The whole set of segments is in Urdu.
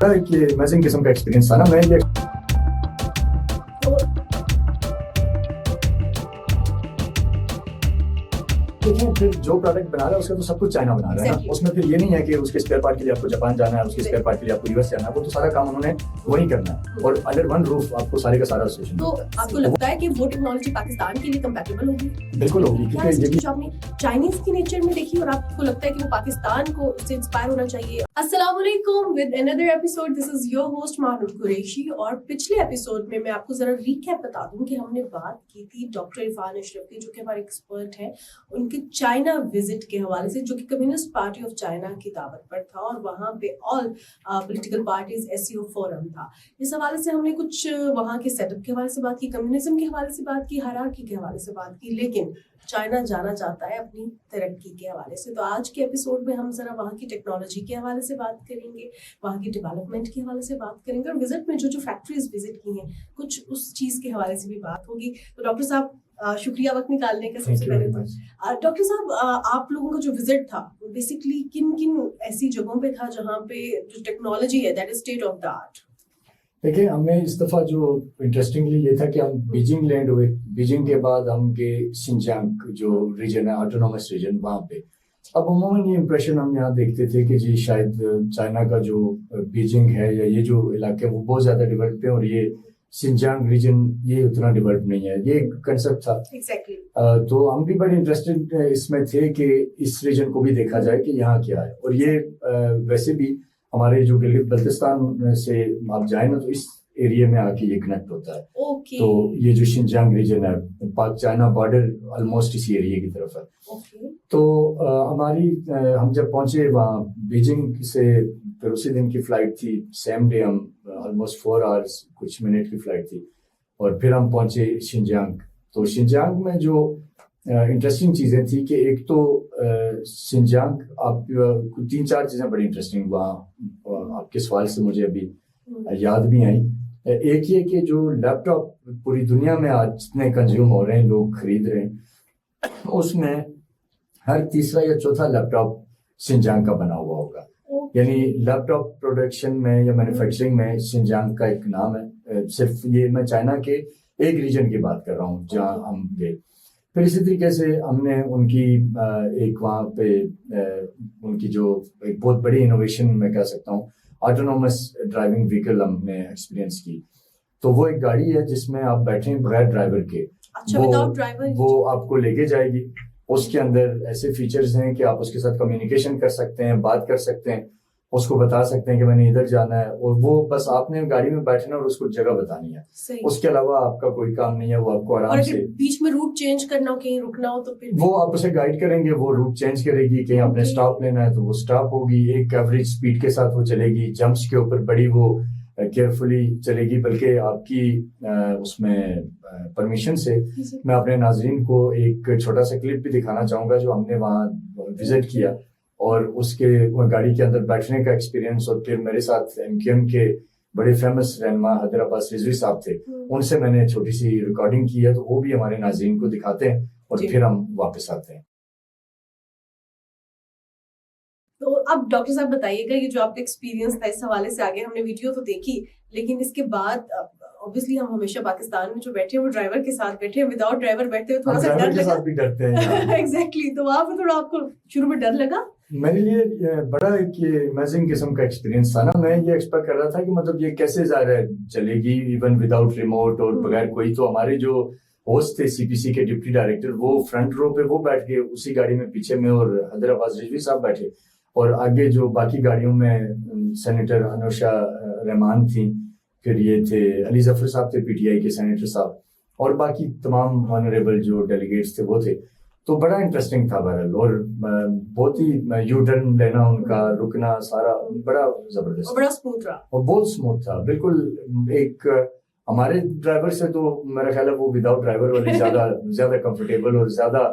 کہ امیزنگ قسم کا ایکسپیرینس تھا نا. میں یہ دیکھیں پھر جو پروڈکٹ بنا رہا ہے اس کا تو سب کچھ چائنا بنا رہا ہے نا. اس میں پھر یہ نہیں ہے کہ اس کے اسپیئر پارٹ کے لیے آپ کو جاپان جانا ہے, اس کے اسپیئر پارٹ کے لیے آپ کو یو ایس جانا ہے. وہ تو سارا کام انہوں نے وہی کرنا ہے اور انڈر ون روف آپ کو سارے کا سارا سولوشن. تو آپ کو لگتا ہے کہ وہ ٹیکنالوجی پاکستان کے لیے کمپیٹیبل ہوگی؟ بالکل ہوگی, کیونکہ یہ بھی آپ نے چائنیز کی نیچر میں دیکھی اور آپ کو لگتا ہے کہ وہ پاکستان کو اس سے انسپائر ہونا چاہیے. السلام علیکم, with another episode, this is your host Mahnoor Qureshi. اور پچھلے ایپیسوڈ میں آپ کو ذرا ریکیپ بتا دوں کہ ہم نے بات کی تھی ڈاکٹر عرفان اشرف کی, جو کہ ہمارے ایکسپرٹ ہیں, ان کے چائنا وزٹ کے حوالے سے, جو کہ کمیونسٹ پارٹی آف چائنا کی دعوت پر تھا اور وہاں پہ all political parties SCO forum تھا. اس حوالے سے ہم نے کچھ وہاں کے سیٹ اپ کے حوالے سے بات کی, کمیونزم کے حوالے سے بات کی, ہیرارکی کے حوالے سے بات کی, لیکن چائنا جانا چاہتا ہے اپنی ترقی کے حوالے سے. تو آج کے ایپیسوڈ میں ہم ذرا وہاں کی ٹیکنالوجی کے حوالے سے بات کریں گے, وہاں کی ڈیولپمنٹ کے حوالے سے بات کریں گے, اور وزٹ میں جو فیکٹریز وزٹ کی ہیں کچھ اس چیز کے حوالے سے بھی بات ہوگی. تو ڈاکٹر صاحب شکریہ وقت نکالنے کا. سب سے پہلے تو ڈاکٹر صاحب آپ لوگوں کا جو وزٹ تھا بیسکلی کن کن ایسی جگہوں پہ تھا جہاں پہ جو ٹیکنالوجی ہے that is state of the art? دیکھیں ہمیں اس دفعہ جو انٹرسٹنگلی یہ تھا کہ ہم بیجنگ لینڈ ہوئے. بیجنگ کے بعد ہم گئے شنجانگ جو ریجن ہے, آٹونومس ریجن, وہاں پہ. اب عموماً یہ امپریشن ہم یہاں دیکھتے تھے کہ جی شاید چائنا کا جو بیجنگ ہے یا یہ جو علاقے وہ بہت زیادہ ڈیولپ ہے اور یہ شنجانگ ریجن یہ اتنا ڈیولپ نہیں ہے. یہ کنسیپٹ تھا. تو ہم بھی بڑے انٹرسٹڈ اس میں تھے کہ اس ریجن کو بھی دیکھا جائے کہ یہاں کیا ہے. اور یہ ویسے بھی ہمارے جو گلگت بلتستان سے آپ جائیں نا تو اس ایریا میں آ کے یہ کنیکٹ ہوتا ہے. تو یہ جو شنجانگ ریجن ہے پاک چائنا بارڈر آلموسٹ اسی ایریا کی طرف ہے. تو ہم جب پہنچے وہاں بیجنگ سے, پھر اسی دن کی فلائٹ تھی, سیم ڈے ہم آلموسٹ 4 hours کچھ منٹ کی فلائٹ تھی, اور پھر ہم پہنچے شنجانگ. تو شنجانگ میں جو انٹرسٹنگ چیزیں تھیں کہ ایک تو شنجانگ آپ 3-4 چیزیں بڑی انٹرسٹنگ وہاں آپ کے سوال سے مجھے ابھی یاد بھی آئیں. ایک یہ کہ جو لیپ ٹاپ پوری دنیا میں آج جتنے کنزیوم ہو رہے ہیں, لوگ خرید رہے ہیں, اس میں ہر تیسرا یا چوتھا لیپ ٹاپ شنجانگ کا بنا ہوا ہوگا. یعنی لیپ ٹاپ پروڈکشن میں یا مینوفیکچرنگ میں شنجانگ کا ایک نام ہے. صرف یہ میں چائنا کے ایک ریجن کی بات کر رہا ہوں جہاں ہم گئے. پھر اسی طریقے سے ہم نے ان کی ایک وہاں پہ ان کی جو ایک بہت بڑی انوویشن میں کہہ سکتا ہوں, آٹونومس ڈرائیونگ وہیکل ہم نے ایکسپیرینس کی. تو وہ ایک گاڑی ہے جس میں آپ بیٹھیں بغیر ڈرائیور کے, وہ آپ کو لے کے جائے گی. اس کے اندر ایسے فیچرز ہیں کہ آپ اس کے ساتھ کمیونیکیشن کر سکتے ہیں, بات کر سکتے ہیں, اس کو بتا سکتے ہیں کہ میں نے ادھر جانا ہے, اور وہ بس آپ نے گاڑی میں بیٹھنا اور اس کو جگہ بتانی ہے. اس کے علاوہ آپ کا کوئی کام نہیں ہے. وہ آپ کو آرام سے بیچ میں روٹ چینج کرنا ہو, کہیں رکنا ہو تو پھر وہ آپ اسے گائیڈ کریں گے, وہ روٹ چینج کرے گی. کہیں آپ نے اسٹاپ لینا ہے تو وہ اسٹاپ ہوگی, ایک ایوریج اسپیڈ کے ساتھ وہ چلے گی. جمپس کے اوپر بڑی وہ کیئرفلی چلے گی, بلکہ آپ کی اس میں پرمیشن سے میں اپنے ناظرین کو ایک چھوٹا سا کلپ بھی دکھانا چاہوں گا جو ہم نے وہاں وزٹ کیا, اور اس کے گاڑی کے اندر بیٹھنے کا ایکسپیرینس. اور پھر میرے ساتھ MQM کے بڑے فیمس رہنما حیدر عباس رضوی صاحب تھے, ان سے میں نے چھوٹی سی ریکارڈنگ کی ہے, تو وہ بھی ہمارے ناظرین کو دکھاتے ہیں اور پھر ہم واپس آتے ہیں. تو اب ڈاکٹر صاحب بتائیے گا, یہ جو آپ کا ایکسپیرینس تھا اس حوالے سے, آگے ہم نے ویڈیو تو دیکھی, لیکن اس کے بعد obviously ہم ہمیشہ پاکستان میں جو بیٹھے ہیں وہ ڈرائیور کے ساتھ بیٹھے ہیں, وداؤٹ ڈرائیور بیٹھتے ہوئے تھوڑا سا ڈر لگا. ایگزیکٹلی, تو وہاں پہ تھوڑا آپ کو شروع میں ڈر لگا؟ میرے لیے بڑا ایک امیزنگ قسم کا ایکسپیرینس تھا نا. میں یہ ایکسپیکٹ کر رہا تھا کہ مطلب یہ کیسے ظاہر چلے گی ایون وداؤٹ ریموٹ اور بغیر کوئی. تو ہمارے جو ہوسٹ تھے CPC کے ڈپٹی ڈائریکٹر, وہ فرنٹ رو پہ وہ بیٹھ گئے اسی گاڑی میں پیچھے میں, اور حیدر عباس رضوی صاحب بیٹھے, اور آگے جو باقی گاڑیوں میں سینیٹر انوشا رحمان تھیں, پھر یہ تھے علی ظفر صاحب تھے PTI کے سینیٹر صاحب, اور باقی تمام آنریبل جو ڈیلیگیٹس تھے وہ تھے. تو بڑا انٹرسٹنگ تھا بہرحال, اور بہت ہی یو ٹرن لینا, ان کا رکنا, سارا بڑا زبردست, بڑا اسموتھ رہا, اور بہت اسموتھ تھا بالکل. ایک ہمارے ڈرائیور سے تو میرا خیال ہے وہ وداؤٹ ڈرائیور والے زیادہ کمفرٹیبل اور زیادہ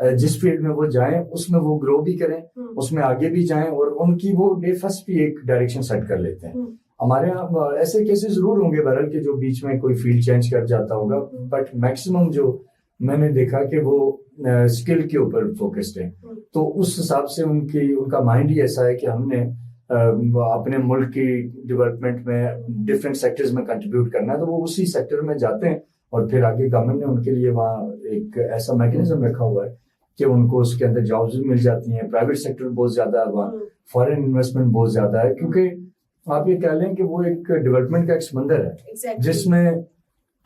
جس فیلڈ میں وہ جائیں اس میں وہ گرو بھی کریں, اس میں آگے بھی جائیں, اور ان کی وہ ڈے فرسٹ بھی ایک ڈائریکشن سیٹ کر لیتے ہیں. ہمارے یہاں ایسے کیسز ضرور ہوں گے بہرحال کہ جو بیچ میں کوئی فیلڈ چینج کر جاتا ہوگا, بٹ میکسیمم جو میں نے دیکھا کہ وہ اسکل کے اوپر فوکسڈ ہے. تو اس حساب سے ان کا مائنڈ ہی ایسا ہے کہ ہم نے اپنے ملک کی ڈیولپمنٹ میں ڈفرینٹ سیکٹرز میں کنٹریبیوٹ کرنا ہے, تو وہ اسی سیکٹر میں جاتے ہیں. اور پھر آگے گورنمنٹ نے ان کے لیے وہاں ایک ایسا میکینزم رکھا ہوا ہے کہ ان کو اس کے اندر جابز بھی مل جاتی ہیں. پرائیویٹ سیکٹر بہت زیادہ ہے وہاں, فارن انویسٹمنٹ بہت زیادہ ہے, کیونکہ آپ یہ کہہ لیں کہ وہ ایک ڈیولپمنٹ کا ایک سمندر ہے جس میں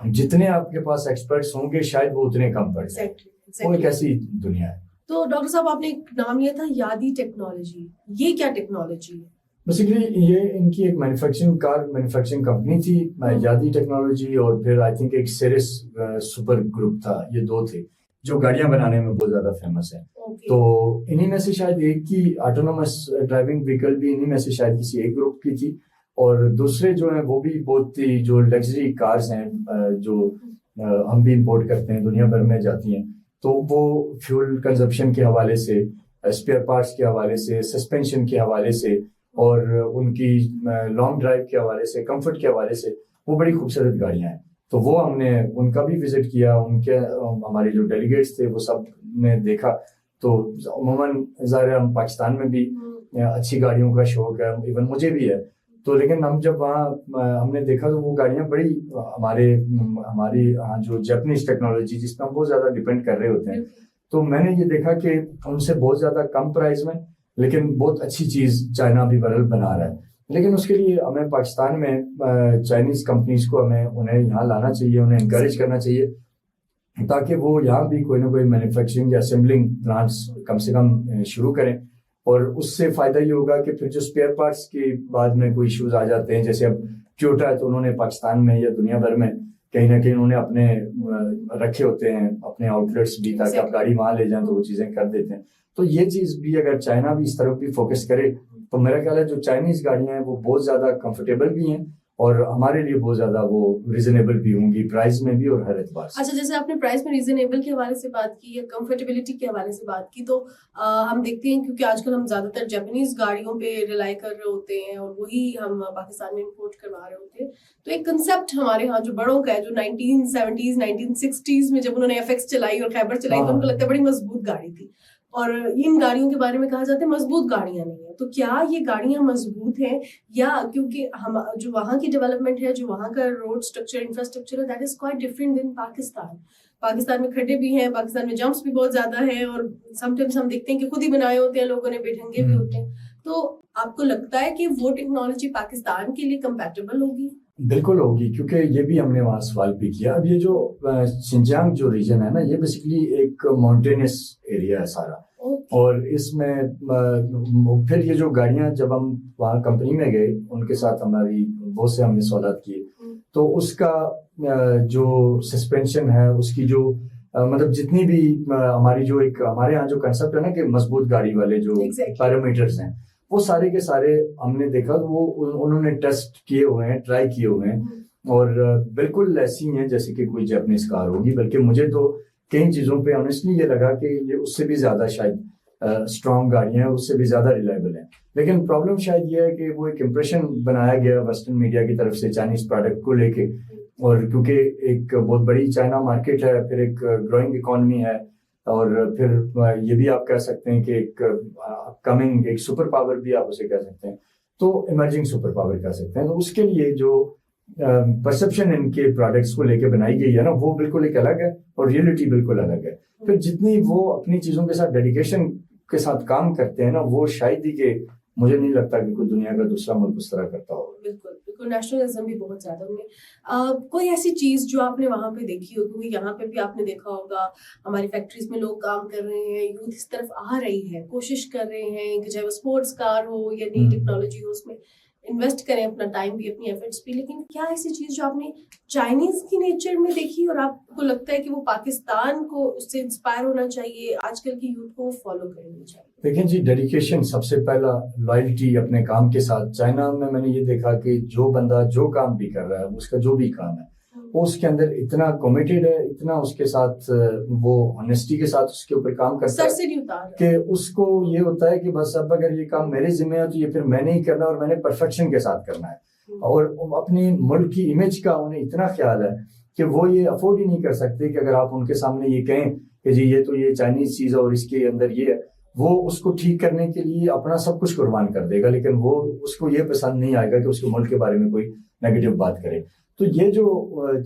جتنے آپ کے پاس ایکسپرٹس ہوں گے شاید وہ اتنے کم پڑ جائیں. وہ ایک ایسی دنیا ہے. تو ڈاکٹر صاحب آپ نے ایک نام لیا تھا یادی ٹیکنالوجی, یہ کیا ٹیکنالوجی ہے؟ بیسیکلی یہ ان کی ایک مینوفیکچرنگ کمپنی تھی, یادی ٹیکنالوجی, اور پھر آئی تھنک ایک سیریس سپر گروپ تھا. یہ دو تھے جو گاڑیاں بنانے میں بہت زیادہ فیمس ہیں. تو انہی میں سے شاید ایک کی آٹونومس ڈرائیونگ وہیکل بھی انہی میں سے شاید کسی ایک گروپ کی تھی, اور دوسرے جو ہیں وہ بھی بہت ہی جو لگژری کارز ہیں جو ہم بھی امپورٹ کرتے ہیں دنیا بھر میں جاتی ہیں, تو وہ فیول کنزمپشن کے حوالے سے, اسپیئر پارٹس کے حوالے سے, سسپینشن کے حوالے سے, اور ان کی لانگ ڈرائیو کے حوالے سے, کمفرٹ کے حوالے سے وہ بڑی خوبصورت گاڑیاں ہیں. تو وہ ہم نے ان کا بھی وزٹ کیا, ان کے ہمارے جو ڈیلیگیٹس تھے وہ سب نے دیکھا. تو عموماً ظاہر ہم پاکستان میں بھی اچھی گاڑیوں کا شوق ہے, ایون مجھے بھی ہے. تو لیکن ہم جب وہاں ہم نے دیکھا تو وہ گاڑیاں بڑی ہماری جو جیپنیز ٹیکنالوجی جس پہ ہم بہت زیادہ ڈپینڈ کر رہے ہوتے ہیں, تو میں نے یہ دیکھا کہ ان سے بہت زیادہ کم پرائز میں لیکن بہت اچھی چیز چائنا بھی برل بنا رہا ہے. لیکن اس کے لیے ہمیں پاکستان میں چائنیز کمپنیز کو انہیں یہاں لانا چاہیے, انہیں انکریج کرنا چاہیے, تاکہ وہ یہاں بھی کوئی نہ کوئی مینوفیکچرنگ یا اسمبلنگ پلانٹس کم سے کم شروع کریں. اور اس سے فائدہ یہ ہوگا کہ پھر جو اسپیئر پارٹس کے بعد میں کوئی ایشوز آ جاتے ہیں, جیسے اب ٹویوٹا ہے تو انہوں نے پاکستان میں یا دنیا بھر میں کہیں نہ کہیں انہوں نے اپنے رکھے ہوتے ہیں اپنے آؤٹ لیٹس بھی, تاکہ آپ گاڑی وہاں لے جائیں تو وہ چیزیں کر دیتے ہیں. تو یہ چیز بھی اگر چائنا بھی اس طرف بھی فوکس کرے تو میرا خیال ہے جو چائنیز گاڑیاں ہیں وہ بہت زیادہ کمفرٹیبل بھی ہیں اور ہمارے لیے بہت زیادہ وہ ریزنیبل بھی ہوں گی پرائز میں بھی اور ہر اعتبار سے. اچھا, جیسے آپ نے پرائز میں ریزنیبل کے حوالے سے بات کی یا کمفرٹیبلٹی کے حوالے سے بات کی, تو ہم دیکھتے ہیں کیونکہ آج کل ہم زیادہ تر جاپانیز گاڑیوں پہ ریلائی کر رہے ہوتے ہیں اور وہی ہم پاکستان میں امپورٹ کروا رہے ہوتے ہیں. تو ایک کنسیپٹ ہمارے ہاں جو بڑوں کا ہے, جو 1970s 1960s میں جب انہوں نے ایف ایکس چلائی اور خیبر چلائی تو ان کو لگتا ہے بڑی مضبوط گاڑی تھی, اور ان گاڑیوں کے بارے میں کہا جاتا ہے مضبوط گاڑیاں نہیں ہیں. تو کیا یہ گاڑیاں مضبوط ہیں, یا کیونکہ ہم جو وہاں کی ڈیولپمنٹ ہے, جو وہاں کا روڈ اسٹرکچر انفراسٹرکچر ہے, دیٹ از کوائٹ ڈفرینٹ دین پاکستان. پاکستان میں کھڈے بھی ہیں, پاکستان میں جمپس بھی بہت زیادہ ہیں, اور سم ٹائمس ہم دیکھتے ہیں کہ خود ہی بنائے ہوتے ہیں لوگوں نے, بے ڈھنگے بھی ہوتے ہیں. تو آپ کو لگتا ہے کہ وہ ٹیکنالوجی پاکستان کے لیے کمپیٹیبل ہوگی؟ بالکل ہوگی, کیونکہ یہ بھی ہم نے وہاں سوال بھی کیا. اب یہ جو شنجانگ جو ریجن ہے نا, یہ بیسیکلی ایک ماؤنٹینس ایریا ہے سارا, اور اس میں پھر یہ جو گاڑیاں جب ہم وہاں کمپنی میں گئے ان کے ساتھ ہماری بہت سے ہم نے سوالات کیے, تو اس کا جو سسپینشن ہے, اس کی جو مطلب جتنی بھی ہماری جو ایک ہمارے یہاں جو کنسیپٹ ہے نا کہ مضبوط گاڑی والے جو پیرامیٹرز ہیں, وہ سارے کے سارے ہم نے دیکھا وہ انہوں نے ٹیسٹ کیے ہوئے ہیں, ٹرائی کیے ہوئے ہیں, اور بالکل ایسی ہیں جیسے کہ کوئی جاپنیز کار ہوگی. بلکہ مجھے تو کئی چیزوں پہ آنیسٹلی یہ لگا کہ یہ اس سے بھی زیادہ شاید اسٹرانگ گاڑیاں ہیں, اس سے بھی زیادہ ریلائبل ہیں. لیکن پرابلم شاید یہ ہے کہ وہ ایک امپریشن بنایا گیا ویسٹرن میڈیا کی طرف سے چائنیز پروڈکٹ کو لے کے, اور کیونکہ ایک بہت بڑی چائنا مارکیٹ ہے, پھر ایک گروئنگ اکانومی ہے, اور پھر یہ بھی آپ کہہ سکتے ہیں کہ ایک کمنگ ایک سپر پاور بھی آپ اسے کہہ سکتے ہیں, تو ایمرجنگ سپر پاور کہہ سکتے ہیں. تو اس کے لیے جو پرسپشن ان کے پروڈکٹس کو لے کے بنائی گئی ہے نا, وہ بالکل ایک الگ ہے اور ریئلٹی بالکل الگ ہے. پھر جتنی وہ اپنی چیزوں کے ساتھ ڈیڈیکیشن کے ساتھ کام کرتے ہیں نا, وہ شاید ہی کہ مجھے نہیں لگتا کہ کوئی دنیا کا دوسرا ملک اس طرح کرتا ہوگا. بالکل بالکل, نیشنلزم بھی بہت زیادہ ان میں. کوئی ایسی چیز جو آپ نے وہاں پہ دیکھی ہو, کیونکہ یہاں پہ بھی آپ نے دیکھا ہوگا ہماری فیکٹریز میں لوگ کام کر رہے ہیں, یوتھ اس طرف آ رہی ہے, کوشش کر رہے ہیں کہ چاہے وہ اسپورٹس کار ہو یا نئی ٹیکنالوجی ہو, اس میں انویسٹ کریں اپنا ٹائم بھی, اپنی ایفرٹس بھی. لیکن کیا ایسی چیز جو آپ نے چائنیز کی نیچر میں دیکھی اور آپ کو لگتا ہے کہ وہ پاکستان کو اس سے انسپائر ہونا چاہیے, آج کل کی یوتھ کو فالو کرنی چاہیے؟ دیکھیں جی, ڈیڈیکیشن سب سے پہلا, لائلٹی اپنے کام کے ساتھ. چائنا میں نے یہ دیکھا کہ جو بندہ جو کام بھی کر رہا ہے, اس کا جو بھی کام ہے, وہ اس کے اندر اتنا کمیٹیڈ ہے, اتنا اس کے ساتھ وہ آنیسٹی کے ساتھ اس کے اوپر کام کرتا ہے کہ اس کو یہ ہوتا ہے کہ بس اب اگر یہ کام میرے ذمہ ہے تو یہ پھر میں نے ہی کرنا اور میں نے پرفیکشن کے ساتھ کرنا ہے. اور اپنی ملک کی امیج کا انہیں اتنا خیال ہے کہ وہ یہ افورڈ ہی نہیں کر سکتے کہ اگر آپ ان کے سامنے یہ کہیں کہ جی یہ تو یہ چائنیز چیز ہے اور اس کے اندر یہ ہے, وہ اس کو ٹھیک کرنے کے لیے اپنا سب کچھ قربان کر دے گا, لیکن وہ اس کو یہ پسند نہیں آئے گا کہ اس کے ملک کے بارے میں کوئی نیگیٹو بات کرے. تو یہ جو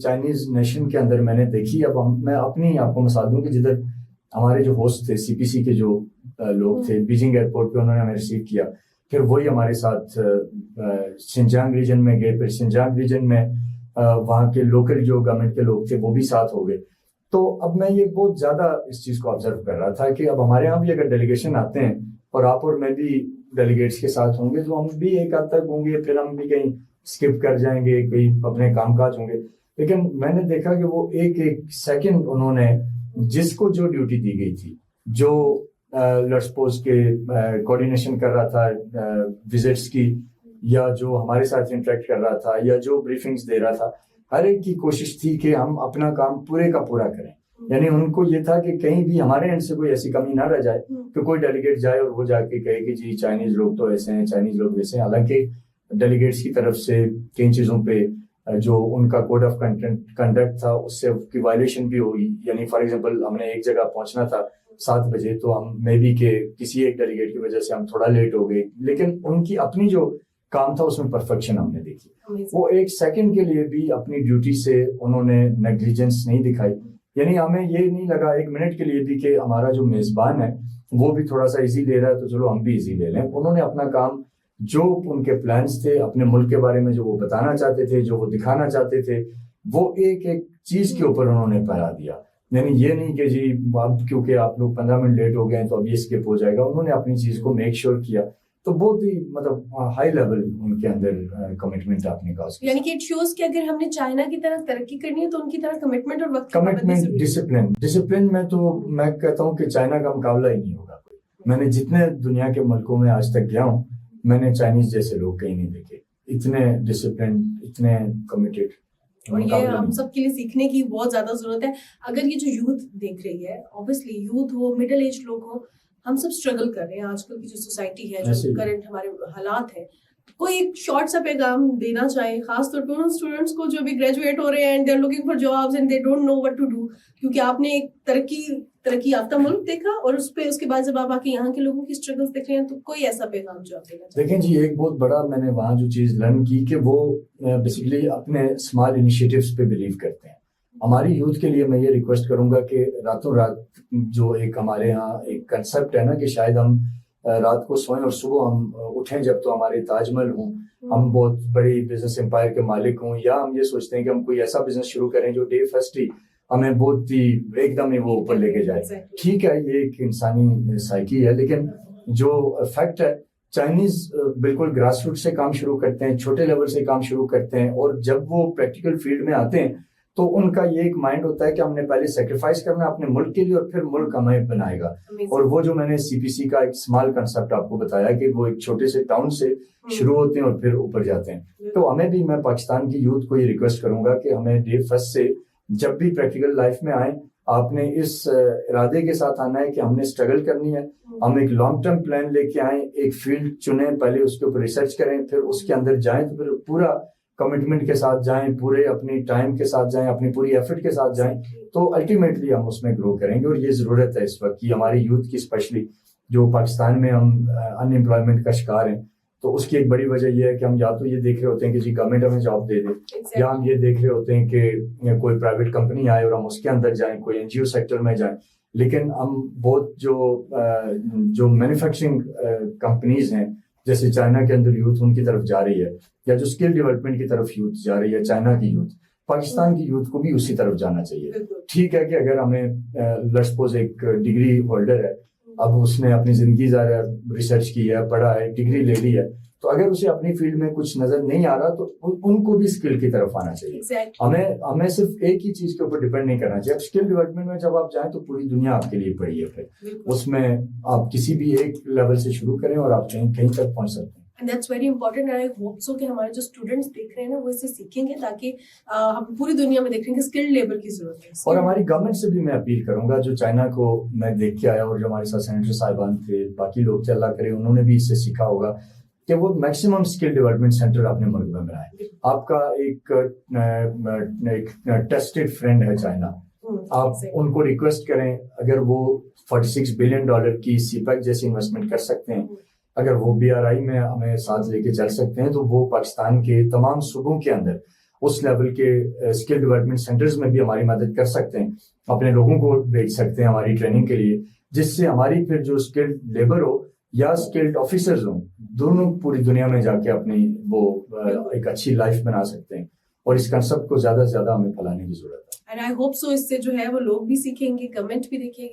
چائنیز نیشن کے اندر میں نے دیکھی, اب میں اپنی آپ کو مثال دوں کہ جدھر ہمارے جو ہوسٹ تھے CPC کے جو لوگ تھے, بیجنگ ایئرپورٹ پہ انہوں نے ہمیں ریسیو کیا, پھر وہی ہمارے ساتھ شنجانگ ریجن میں گئے, پھر شنجانگ ریجن میں وہاں کے لوکل جو گورنمنٹ کے لوگ تھے وہ بھی ساتھ ہو گئے. تو اب میں یہ بہت زیادہ اس چیز کو آبزرو کر رہا تھا کہ اب ہمارے یہاں بھی اگر ڈیلیگیشن آتے ہیں اور آپ اور میں بھی ڈیلیگیٹس کے ساتھ ہوں گے تو ہم بھی ایک حد تک ہوں گے, پھر ہم بھی کہیں اسکپ کر جائیں گے, کوئی اپنے کام کاج ہوں گے. لیکن میں نے دیکھا کہ وہ ایک سیکنڈ انہوں نے جس کو جو ڈیوٹی دی گئی تھی, جو لیٹس سپوز کے کوآرڈینیشن کر رہا تھا وزٹس کی, یا جو ہمارے ساتھ انٹریکٹ کر رہا تھا, یا جو بریفنگز دے رہا تھا, ہر ایک کی کوشش تھی کہ ہم اپنا کام پورے کا پورا کریں. یعنی ان کو یہ تھا کہ کہیں بھی ہمارے اینڈ سے کوئی ایسی کمی نہ رہ جائے کہ کوئی ڈیلیگیٹ جائے اور وہ جا کے کہے کہ جی چائنیز لوگ تو ایسے ہیں, چائنیز لوگ ویسے ہیں. حالانکہ ڈیلیگیٹس کی طرف سے کئی چیزوں پہ جو ان کا کوڈ آف کنڈکٹ تھا اس سے کی وائلیشن بھی ہوئی. یعنی فار ایگزامپل ہم نے ایک جگہ پہنچنا تھا 7 بجے, تو ہم مے بی کہ کسی ایک ڈیلیگیٹ کی وجہ سے ہم تھوڑا لیٹ ہو گئے, لیکن ان کی اپنی جو کام تھا اس میں پرفیکشن ہم نے دیکھی. وہ ایک سیکنڈ کے لیے بھی اپنی ڈیوٹی سے انہوں نے نیگلیجنس نہیں دکھائی. یعنی ہمیں یہ نہیں لگا ایک منٹ کے لیے بھی کہ ہمارا جو میزبان ہے وہ بھی تھوڑا سا ایزی لے رہا ہے تو چلو ہم بھی ایزی لے لیں. انہوں نے اپنا کام, جو ان کے پلانس تھے اپنے ملک کے بارے میں, جو وہ بتانا چاہتے تھے, جو وہ دکھانا چاہتے تھے, وہ ایک ایک چیز کے اوپر انہوں نے پہرا دیا. یعنی یہ نہیں کہ جی اب کیونکہ آپ لوگ 15 منٹ لیٹ ہو گئے ہیں تو اب یہ اسکپ ہو جائے گا. انہوں نے اپنی چیز کو میک شیور کیا. تو بہت ہی مطلب ہائی لیول ان کے اندر کمٹمنٹ آپ نے کہا. یعنی کہ اٹ شوز کہ اگر ہم نے چائنا کی طرح ترقی کرنی ہے تو ان کی طرح کمٹمنٹ اور وقت کمٹمنٹ, ڈسپلن میں تو میں کہتا ہوں کہ چائنا کا مقابلہ ہی نہیں ہوگا. میں نے جتنے دنیا کے ملکوں میں آج تک گیا ہوں, میں نے چائنیز جیسے لوگ کہیں نہیں دیکھے, اتنے ڈسپلن, اتنے کمیٹیڈ. اور یہ ہم سب کے لیے سیکھنے کی بہت زیادہ ضرورت ہے. اگر یہ جو یوتھ دیکھ رہی ہے, اوبیسلی یوتھ ہو, مڈل ایج لوگ ہو, ہم سب اسٹرگل کر رہے ہیں. آج کل کی جو سوسائٹی ہے, جو کرنٹ ہمارے حالات ہیں, کوئی ایک شارٹ سا پیغام دینا چاہے خاص طور پہ ان اسٹوڈنٹس کو جو بھی گریجویٹ ہو رہے ہیں and they are looking for jobs and they don't know what to do, کیونکہ آپ نے ایک ترقی یافتہ ملک دیکھا اور اس کے بعد جب آپ آ کے یہاں کے لوگوں کی اسٹرگلس دیکھ رہے ہیں تو کوئی ایسا پیغام جو آپ دینا چاہتے ہیں. دیکھیں جی, ایک بہت بڑا میں نے وہاں جو چیز لرن کی کہ وہ بیسیکلی اپنے اسمال انیشیٹوز پہ بلیو کرتے ہیں. ہماری یوتھ کے لیے میں یہ ریکویسٹ کروں گا کہ راتوں رات جو ایک ہمارے یہاں ایک کنسیپٹ ہے نا کہ شاید ہم رات کو سوئیں اور صبح ہم اٹھیں جب تو ہمارے تاج محل ہوں, ہم بہت بڑی بزنس امپائر کے مالک ہوں, یا ہم یہ سوچتے ہیں کہ ہم کوئی ایسا بزنس شروع کریں جو ڈے فرسٹ ہی ہمیں بہت ہی ایک دم ہی وہ اوپر لے کے جائے. ٹھیک ہے, یہ ایک انسانی سائیکی ہے, لیکن جو فیکٹ ہے چائنیز بالکل گراس روٹ سے کام شروع کرتے ہیں, چھوٹے لیول سے کام شروع کرتے ہیں, اور جب وہ پریکٹیکل فیلڈ میں آتے ہیں تو ان کا یہ ایک مائنڈ ہوتا ہے کہ ہم نے پہلے سیکریفائس کرنا ہے اپنے ملک کے لیے اور پھر ملک ہمیں بنائے گا. اور وہ جو میں نے CPC کا ایک اسمال کنسیپٹ آپ کو بتایا کہ وہ ایک چھوٹے سے ٹاؤن سے شروع ہوتے ہیں اور پھر اوپر جاتے ہیں. تو ہمیں بھی, میں پاکستان کی یوتھ کو یہ ریکویسٹ کروں گا کہ ہمیں ڈے فرسٹ سے جب بھی پریکٹیکل لائف میں آئیں, آپ نے اس ارادے کے ساتھ آنا ہے کہ ہم نے اسٹرگل کرنی ہے. ہم ایک لانگ ٹرم پلان لے کے آئیں, ایک فیلڈ چنیں, پہلے اس کے اوپر ریسرچ کریں, پھر اس کے اندر جائیں, تو پھر پورا کمٹمنٹ کے ساتھ جائیں, پورے اپنی ٹائم کے ساتھ جائیں, اپنی پوری ایفرٹ کے ساتھ جائیں, تو الٹیمیٹلی ہم اس میں گرو کریں گے. اور یہ ضرورت ہے اس وقت کی ہماری یوتھ کی, اسپیشلی جو پاکستان میں ہم ان امپلائمنٹ کا شکار ہیں. تو اس کی ایک بڑی وجہ یہ ہے کہ ہم یا تو یہ دیکھ رہے ہوتے ہیں کہ جی گورنمنٹ ہمیں جاب دے دے, یا ہم یہ دیکھ رہے ہوتے ہیں کہ کوئی پرائیویٹ کمپنی آئے اور ہم اس کے اندر جائیں, کوئی NGO سیکٹر میں جائیں. لیکن ہم بہت جو مینوفیکچرنگ کمپنیز ہیں, جیسے چائنا کے اندر یوتھ ان کی طرف جا رہی ہے, یا جو اسکل ڈیولپمنٹ کی طرف یوتھ جا رہی ہے, چائنا کی یوتھ, پاکستان کی یوتھ کو بھی اسی طرف جانا چاہیے. ٹھیک ہے کہ اگر ہمیں لیٹس سپوز ایک ڈگری ہولڈر ہے, اب اس نے اپنی زندگی ظاہر ریسرچ کی ہے, پڑھا ہے, ڈگری لے لی ہے, تو اگر اسے اپنی فیلڈ میں کچھ نظر نہیں آ رہا تو ان کو بھی اسکل کی طرف آنا چاہیے. ہمیں صرف ایک ہی چیز کے اوپر ڈیپینڈ نہیں کرنا چاہیے. اب اسکل ڈیولپمنٹ میں جب آپ جائیں تو پوری دنیا آپ کے لیے پڑی ہے, پھر اس میں آپ کسی بھی ایک لیول سے شروع کریں اور آپ کہیں تک پہنچ سکتے ہیں. And that's very important, and I hope so کہ ہمارے جو اسٹوڈنٹس دیکھ رہے ہیں نا وہ اس سے سیکھیں گے تاکہ ہم پوری دنیا میں دیکھ رہے ہیں کہ اسکلڈ لیبر کی ضرورت ہے. اور ہماری گورنمنٹ سے بھی میں اپیل کروں گا, جو چائنا کو میں دیکھ کے آیا اور جو ہمارے ساتھ سینیٹر صاحبان تھے, باقی لوگ تھے, اللہ کرے انہوں نے بھی اس سے سیکھا ہوگا کہ وہ میکسیمم اسکل ڈیولپمنٹ سینٹر اپنے ملک میں بنائیں. آپ کا ایک ٹیسٹڈ فرینڈ ہے چائنا, آپ ان کو ریکویسٹ کریں اگر وہ $46 بلین کی سی پیک جیسی انویسٹمنٹ کر سکتے ہیں, اگر وہ BRI میں ہمیں ساتھ لے کے چل سکتے ہیں, تو وہ پاکستان کے تمام صوبوں کے اندر اس لیول کے اسکل ڈیولپمنٹ سینٹرز میں بھی ہماری مدد کر سکتے ہیں, اپنے لوگوں کو بھیج سکتے ہیں ہماری ٹریننگ کے لیے, جس سے ہماری پھر جو اسکلڈ لیبر ہو یا اسکلڈ آفیسرز ہوں, دونوں پوری دنیا میں جا کے اپنی وہ ایک اچھی لائف بنا سکتے ہیں. اور اس کنسپٹ کو زیادہ سے زیادہ ہمیں پھیلانے کی ضرورت ہے. اینڈ آئی ہوپ سو اس سے جو ہے وہ لوگ بھی سیکھیں گے, گورنمنٹ بھی دیکھیں گے.